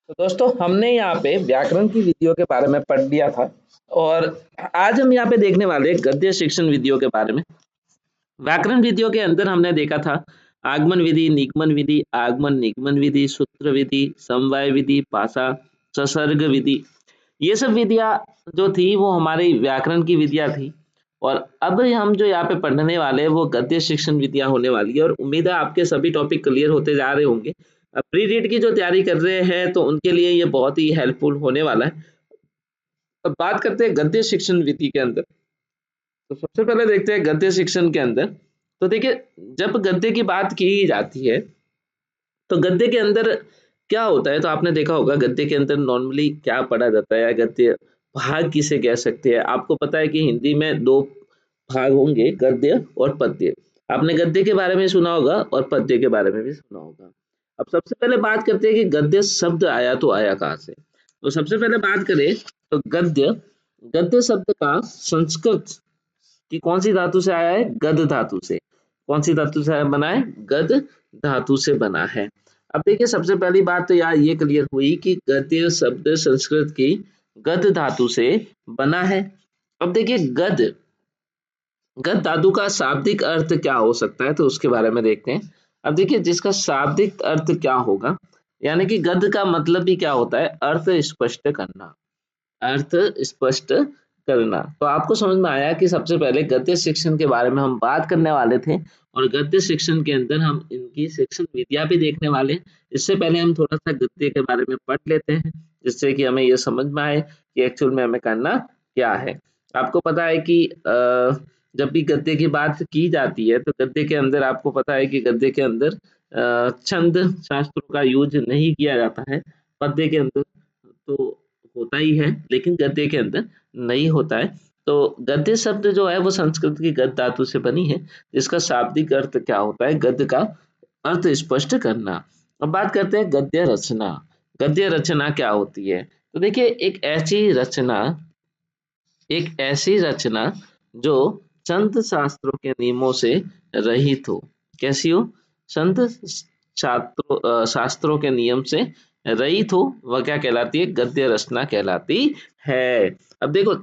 तो दोस्तों हमने यहाँ पे व्याकरण की विधियों के बारे में पढ़ लिया था। और आज हम यहाँ पे देखने वाले हैं गद्य शिक्षण विधियों के बारे में। व्याकरण विधियों के अंदर हमने देखा था आगमन विधि, निगमन विधि, आगमन निगमन विधि, सूत्र विधि, समवाय विधि, भाषा, ससर्ग विधि। ये सब विधियां जो थी वो हमारी व्याकरण की विधियां थी। और अब हम जो यहाँ पे पढ़ने वाले हैं वो गद्य शिक्षण विधियां होने वाली है, और उम्मीद है आपके सभी टॉपिक क्लियर होते जा रहे होंगे। अब प्री रीड की जो तैयारी कर रहे हैं तो उनके लिए ये बहुत ही हेल्पफुल होने वाला है। अब बात करते हैं गद्य शिक्षण विधि के अंदर। तो सबसे पहले देखते हैं गद्य शिक्षण के अंदर। तो देखिए, जब गद्य की बात की जाती है तो गद्य के अंदर क्या होता है, तो आपने देखा होगा गद्य के अंदर नॉर्मली क्या पढ़ा जाता है। गद्य भाग किसे कह सकते हैं? आपको पता है कि हिंदी में दो भाग होंगे, गद्य और पद्य। आपने गद्य के बारे में सुना होगा और पद्य के बारे में भी सुना होगा। अब सबसे पहले बात करते हैं कि गद्य शब्द आया तो आया कहाँ से। तो सबसे पहले बात करें तो गद्य गद्य शब्द का संस्कृत कि कौन सी धातु से आया है? गद धातु से। कौन सी धातु से बना है? गद धातु से बना है। अब देखिए, सबसे पहली बात तो यार ये क्लियर हुई कि गद्य शब्द संस्कृत की गद धातु से बना है। अब देखिए, गद गद धातु का शाब्दिक अर्थ क्या हो सकता है, तो उसके बारे में देखते हैं। अब देखिए, जिसका शाब्दिक अर्थ क्या होगा, यानी कि गद का मतलब भी क्या होता है? अर्थ स्पष्ट करना। अर्थ स्पष्ट करना। तो आपको समझ में आया कि सबसे पहले गद्य शिक्षण के बारे में हम बात करने वाले थे, और गद्य शिक्षण के अंदर हम इनकी शिक्षण विधियां भी देखने वाले हैं। इससे पहले हम थोड़ा सा गद्य के बारे में पढ़ लेते हैं, जिससे कि हमें ये समझ में आए कि एक्चुअल में हमें करना क्या है। आपको पता है कि जब भी गद्य की बात की जाती है तो गद्य के अंदर आपको पता है कि गद्य के अंदर छंद शास्त्रों का यूज नहीं किया जाता है। पद्य के अंदर तो होता ही है, लेकिन गद्य के अंदर नहीं होता है। तो गद्य शब्द जो है वो संस्कृत की गद धातु से बनी है, जिसका शाब्दिक अर्थ क्या होता है? गद्य का अर्थ स्पष्ट करना। अब बात करते हैं गद्य रचना। गद्य रचना क्या होती है? तो देखिए, एक ऐसी रचना जो संत शास्त्रों के नियमों से रहित हो। कैसी हो? संत शास्त्रों के नियम से रहित हो, वह क्या कहलाती है? गद्य रचना कहलाती है। अब देखो,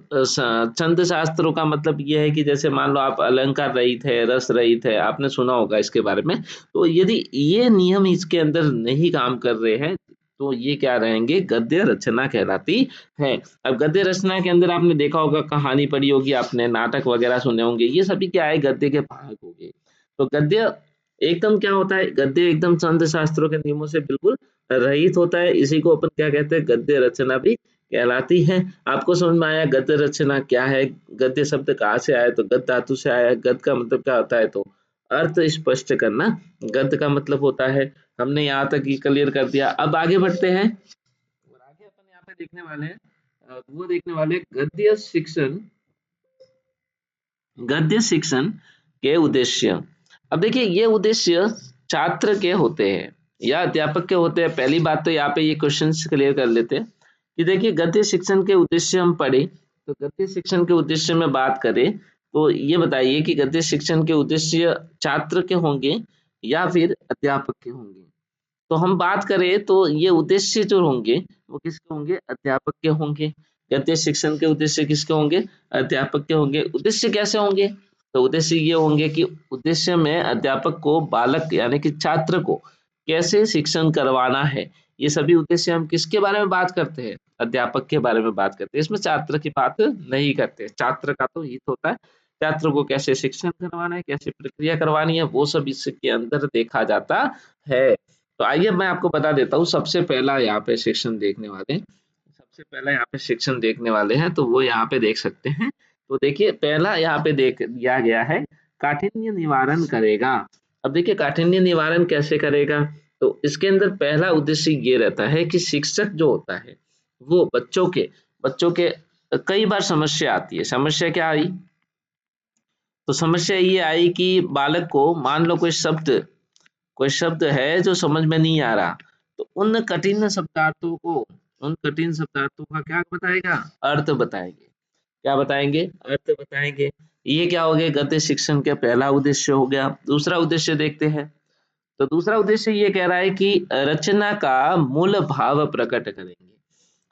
छंद शास्त्रों का मतलब ये है कि जैसे मान लो आप अलंकार रहित है, रस रहित है, आपने सुना होगा इसके बारे में। तो यदि ये नियम इसके अंदर नहीं काम कर रहे हैं तो ये क्या रहेंगे? गद्य रचना कहलाती है। अब गद्य रचना के अंदर आपने देखा होगा, कहानी पढ़ी होगी आपने, नाटक वगैरह सुने होंगे, ये सभी क्या है? गद्य के भाग हो गए। तो गद्य एकदम क्या होता है? गद्य एकदम छंद शास्त्रों के नियमों से बिल्कुल रहित होता है। इसी को अपन क्या कहते हैं? गद्य रचना भी कहलाती है। आपको समझ में आया गद्य रचना क्या है? गद्य शब्द कहाँ से आया? तो गद धातु से आया है। गद का मतलब क्या होता है? तो अर्थ स्पष्ट करना गद्य का मतलब होता है। हमने यहाँ तक ये क्लियर कर दिया। अब आगे बढ़ते हैं, और आगे अपन यहाँ पे देखने वाले हैं वो देखने वाले हैं गद्य शिक्षण के उद्देश्य। अब देखिए, ये उद्देश्य छात्र के होते हैं या अध्यापक के होते हैं। पहली बात तो यहाँ पे ये क्वेश्चन क्लियर कर लेते हैं कि देखिए, गद्य शिक्षण के उद्देश्य हम पढ़े। तो गद्य शिक्षण के उद्देश्य में बात करें तो ये बताइए कि गद्य शिक्षण के उद्देश्य छात्र के होंगे या फिर अध्यापक के होंगे। तो हम बात करें तो ये उद्देश्य जो होंगे वो किसके होंगे? अध्यापक के होंगे। गद्य शिक्षण के उद्देश्य किसके होंगे? अध्यापक के होंगे। उद्देश्य कैसे होंगे? तो उद्देश्य ये होंगे कि उद्देश्य में अध्यापक को बालक यानी कि छात्र को कैसे शिक्षण करवाना है। ये सभी उद्देश्य हम किसके बारे में बात करते हैं? अध्यापक के बारे में बात करते हैं। इसमें छात्र की बात नहीं करते। छात्र का तो हित होता है, छात्र को कैसे शिक्षण करवाना है, कैसे प्रक्रिया करवानी है, वो सब इसके अंदर देखा जाता है। तो आइए मैं आपको बता देता हूँ, सबसे पहला यहाँ पे सेक्शन देखने वाले हैं। सबसे पहला यहाँ पे सेक्शन देखने वाले हैं तो वो यहाँ पे देख सकते हैं। तो देखिए, पहला यहाँ पे देख दिया गया है, काठिन्य निवारण करेगा। अब देखिए, काठिन्य निवारण कैसे करेगा? तो इसके अंदर पहला उद्देश्य ये रहता है कि शिक्षक जो होता है वो बच्चों के कई बार समस्या आती है। समस्या क्या आई? तो समस्या ये आई कि बालक को मान लो कोई शब्द है जो समझ में नहीं आ रहा, तो उन कठिन शब्दार्थों का क्या बताएगा? अर्थ बताएंगे। क्या बताएंगे? अर्थ बताएंगे। ये क्या हो गया? गद्य शिक्षण का पहला उद्देश्य हो गया। दूसरा उद्देश्य देखते हैं। तो दूसरा उद्देश्य ये कह रहा है कि रचना का मूल भाव प्रकट करेंगे।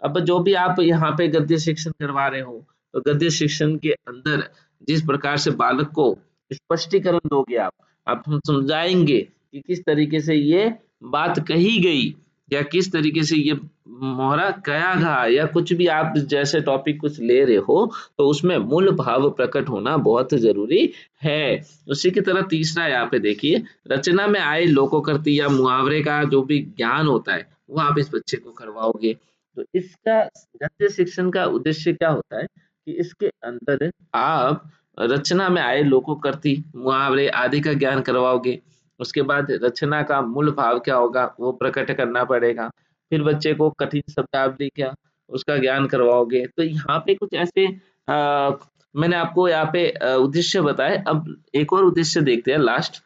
अब जो भी आप यहाँ पे गद्य शिक्षण करवा रहे हो, तो गद्य शिक्षण के अंदर जिस प्रकार से बालक को स्पष्टीकरण दोगे आप हम समझाएंगे कि किस तरीके से ये बात कही गई या किस तरीके से ये मोहरा कया गया, या कुछ भी आप जैसे टॉपिक कुछ ले रहे हो तो उसमें मूल भाव प्रकट होना बहुत जरूरी है। उसी की तरह तीसरा यहाँ पे देखिए, रचना में आए लोकोक्ति या मुहावरे का जो भी ज्ञान होता है वो आप इस बच्चे को करवाओगे। तो इसका गद्य शिक्षण का उद्देश्य क्या होता है कि इसके अंदर आप रचना में आए लोकोक्ति, मुहावरे आदि का ज्ञान करवाओगे। उसके बाद रचना का मूल भाव क्या होगा वो प्रकट करना पड़ेगा। फिर बच्चे को कठिन शब्दावली क्या उसका ज्ञान करवाओगे। तो यहाँ पे कुछ ऐसे मैंने आपको यहाँ पे उद्देश्य बताए। अब एक और उद्देश्य देखते हैं लास्ट।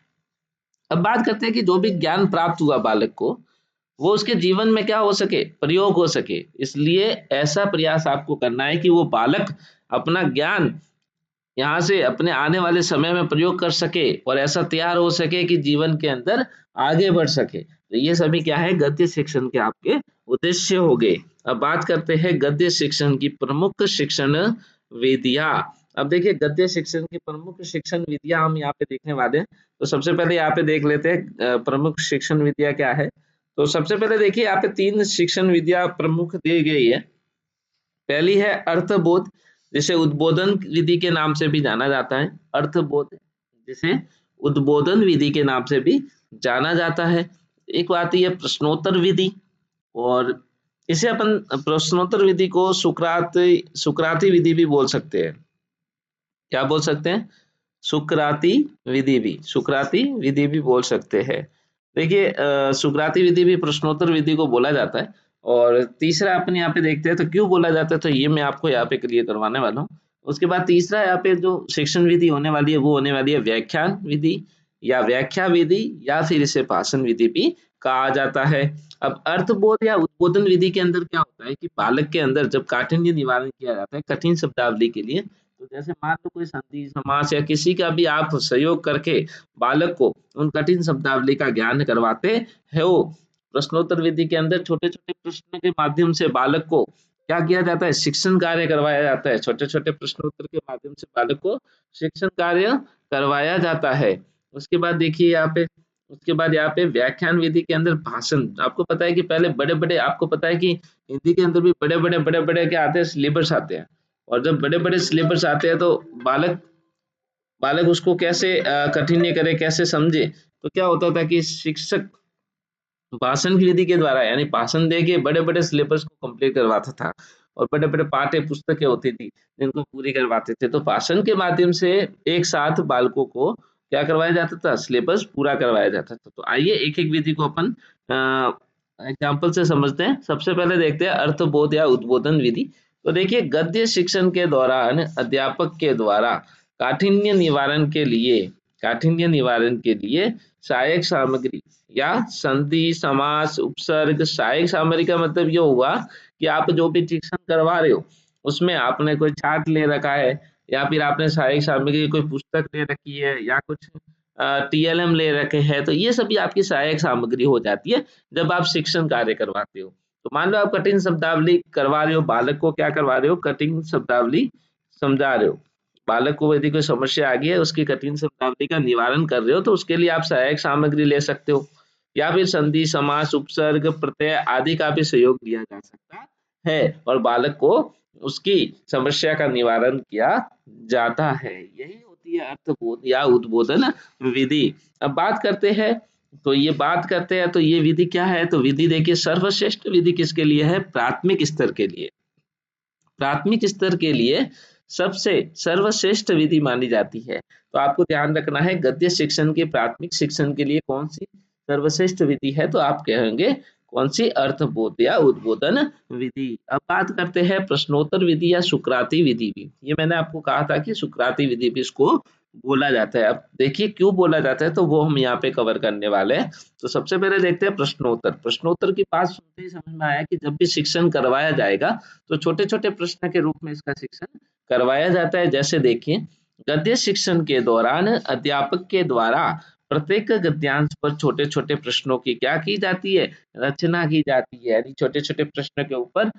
अब बात करते हैं कि जो भी ज्ञान प्राप्त हुआ बालक को, वो उसके जीवन में क्या हो सके, प्रयोग हो सके। इसलिए ऐसा प्रयास आपको करना है कि वो बालक अपना ज्ञान यहाँ से अपने आने वाले समय में प्रयोग कर सके और ऐसा तैयार हो सके कि जीवन के अंदर आगे बढ़ सके। तो ये सभी क्या है, गद्य शिक्षण के आपके उद्देश्य हो गए। अब बात करते हैं गद्य शिक्षण की प्रमुख शिक्षण विधियां। अब देखिए गद्य शिक्षण की प्रमुख शिक्षण विधियां हम यहाँ पे देखने वाले हैं। तो सबसे पहले यहाँ पे देख लेते हैं प्रमुख शिक्षण विधियां क्या है। तो सबसे पहले देखिए यहाँ पे 3 शिक्षण विधियां प्रमुख दी गई है। पहली है अर्थबोध, जिसे उद्बोधन विधि के नाम से भी जाना जाता है। अर्थबोध जिसे उद्बोधन विधि के नाम से भी जाना जाता है। एक आती है प्रश्नोत्तर विधि, और इसे अपन प्रश्नोत्तर विधि को सुकराती विधि भी बोल सकते हैं। क्या बोल सकते हैं, सुकराती विधि भी बोल सकते हैं। देखिए सुकराती विधि भी प्रश्नोत्तर विधि को बोला जाता है। और तीसरा अपन यहाँ पे देखते हैं तो क्यों बोला जाता है, तो ये मैं आपको यहाँ पे क्लियर करवाने वाला हूँ। उसके बाद तीसरा यहाँ पे जो शिक्षण विधि होने वाली है वो होने वाली है व्याख्यान विधि या व्याख्या विधि, या फिर इसे भाषण विधि भी कहा जाता है। अब अर्थबोध या उद्बोधन विधि के अंदर क्या होता है कि बालक के अंदर जब काठिन्य निवारण किया जाता है कठिन शब्दावली के लिए, तो जैसे मान लो कोई संधि समास या किसी का भी आप सहयोग करके बालक को उन कठिन शब्दावली का ज्ञान करवाते हो। प्रश्नोत्तर विधि के अंदर छोटे छोटे प्रश्न के माध्यम से बालक को क्या किया जाता है, शिक्षण कार्य करवाया जाता है। छोटे छोटे प्रश्नोत्तर के माध्यम से बालक को शिक्षण कार्य करवाया जाता है। उसके बाद देखिए यहाँ पे, उसके बाद यहाँ पे व्याख्यान विधि के अंदर भाषण। आपको पता है कि पहले बड़े बड़े, आपको पता है कि हिंदी के अंदर भी बड़े बड़े क्या आते हैं, सिलेबस आते हैं। और जब बड़े बड़े सिलेबस आते हैं तो बालक बालक उसको कैसे कठिन्य करे, कैसे समझे। तो क्या होता था कि शिक्षक भाषण की विधि के द्वारा यानी भाषण दे के बड़े बड़े सिलेबस को कंप्लीट करवाता था, और बड़े बड़े पाठ्य पुस्तकें होती थी जिनको पूरी करवाते थे। तो भाषण के माध्यम से एक साथ बालकों को क्या करवाया जाता था, सिलेबस पूरा करवाया जाता था। तो आइए एक एक विधि को अपन एग्जाम्पल से समझते हैं। सबसे पहले देखते हैं अर्थबोध या उद्बोधन विधि। तो देखिए गद्य शिक्षण के दौरान अध्यापक के द्वारा काठिन्य निवारण के लिए सहायक सामग्री या संधि समास उपसर्ग। सहायक सामग्री का मतलब ये हुआ कि आप जो भी शिक्षण करवा रहे हो उसमें आपने कोई चार्ट ले रखा है, या फिर आपने सहायक सामग्री कोई पुस्तक ले रखी है, या कुछ टीएलएम ले रखे हैं। तो ये सभी आपकी सहायक सामग्री हो जाती है जब आप शिक्षण कार्य करवाते हो। तो मान लो आप कठिन शब्दावली करवा रहे हो, बालक को क्या करवा रहे हो, कठिन शब्दावली समझा रहे हो। बालक को यदि कोई समस्या आ गई है, उसकी कठिन शब्दावली का निवारण कर रहे हो, तो उसके लिए आप सहायक सामग्री ले सकते हो, या फिर संधि समास उपसर्ग प्रत्यय आदि का भी सहयोग लिया जा सकता है, और बालक को उसकी समस्या का निवारण किया जाता है। यही होती है अर्थबोध या उद्बोधन विधि। अब बात करते हैं, तो ये विधि क्या है, तो विधि देखिए सर्वश्रेष्ठ विधि किसके लिए है, प्राथमिक स्तर के लिए। प्राथमिक स्तर के लिए सबसे सर्वश्रेष्ठ विधि मानी जाती है। तो आपको ध्यान रखना है गद्य शिक्षण के प्राथमिक शिक्षण के लिए कौन सी सर्वश्रेष्ठ विधि है, तो आप कहेंगे कौन सी, अर्थबोध या उद्बोधन विधि। अब बात करते हैं प्रश्नोत्तर विधि या सुकराती विधि भी। ये मैंने आपको कहा था कि सुकराती विधि भी इसको बोला जाता है। अब देखिए क्यों बोला जाता है, तो वो हम यहाँ पे कवर करने वाले हैं। तो सबसे पहले देखते हैं प्रश्नोत्तर की बात सुनते ही समझ में आया कि जब भी शिक्षण करवाया जाएगा तो छोटे छोटे प्रश्न के रूप में इसका शिक्षण करवाया जाता है। जैसे देखिए गद्य शिक्षण के दौरान अध्यापक के द्वारा प्रत्येक गद्यांश पर छोटे छोटे प्रश्नों की क्या की जाती है, रचना की जाती है। यानी छोटे छोटे प्रश्न के ऊपर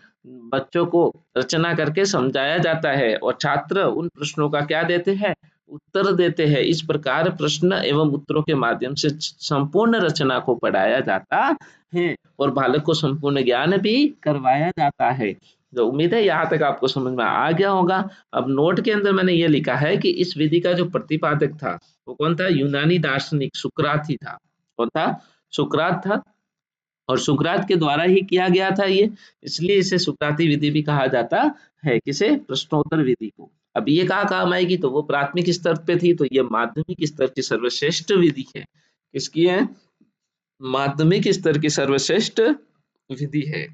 बच्चों को रचना करके समझाया जाता है और छात्र उन प्रश्नों का क्या देते हैं, उत्तर देते हैं। इस प्रकार प्रश्न एवं उत्तरों के माध्यम से संपूर्ण रचना को पढ़ाया जाता है और बालक को संपूर्ण ज्ञान भी करवाया जाता है। तो उम्मीद है यहाँ तक आपको समझ में आ गया होगा। अब नोट के अंदर मैंने ये लिखा है कि इस विधि का जो प्रतिपादक था वो कौन था, यूनानी दार्शनिक सुकरात ही था। कौन था, सुकरात था। और सुकरात के द्वारा ही किया गया था ये, इसलिए इसे सुकराती विधि भी कहा जाता है। किसे, प्रश्नोत्तर विधि को। अब ये कहाँ काम आएगी, तो वो प्राथमिक स्तर पे थी, तो ये माध्यमिक स्तर की सर्वश्रेष्ठ विधि है। किसकी है, माध्यमिक स्तर की सर्वश्रेष्ठ विधि है।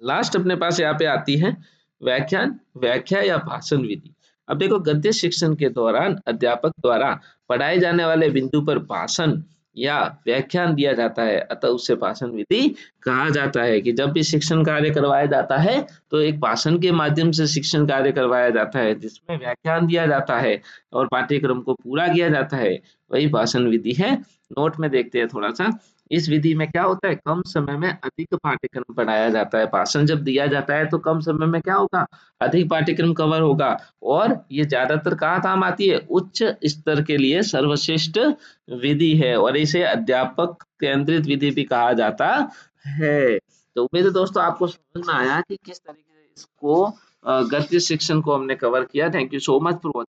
लास्ट अपने पास यहाँ पे आती है व्याख्यान, व्याख्या या भाषण विधि। अब देखो, गद्य शिक्षण के दौरान अध्यापक द्वारा पढ़ाए जाने वाले बिंदु पर भाषण या व्याख्यान दिया जाता है, अतः उसे भाषण विधि कहा जाता है। कि जब भी शिक्षण कार्य करवाया जाता है तो एक भाषण के माध्यम से शिक्षण कार्य करवाया जाता है, जिसमें व्याख्यान दिया जाता है और पाठ्यक्रम को पूरा किया जाता है, वही भाषण विधि है। नोट में देखते हैं थोड़ा सा। इस विधि में क्या होता है, कम समय में अधिक पाठ्यक्रम पढ़ाया जाता है। भाषण जब दिया जाता है तो कम समय में क्या होगा, अधिक पाठ्यक्रम कवर होगा। और ये ज्यादातर कहाँ काम आती है, उच्च स्तर के लिए सर्वश्रेष्ठ विधि है और इसे अध्यापक केंद्रित विधि भी कहा जाता है। तो उम्मीद है दोस्तों आपको समझ में आया कि किस तरीके से इसको गद्य शिक्षण को हमने कवर किया। Thank you so much for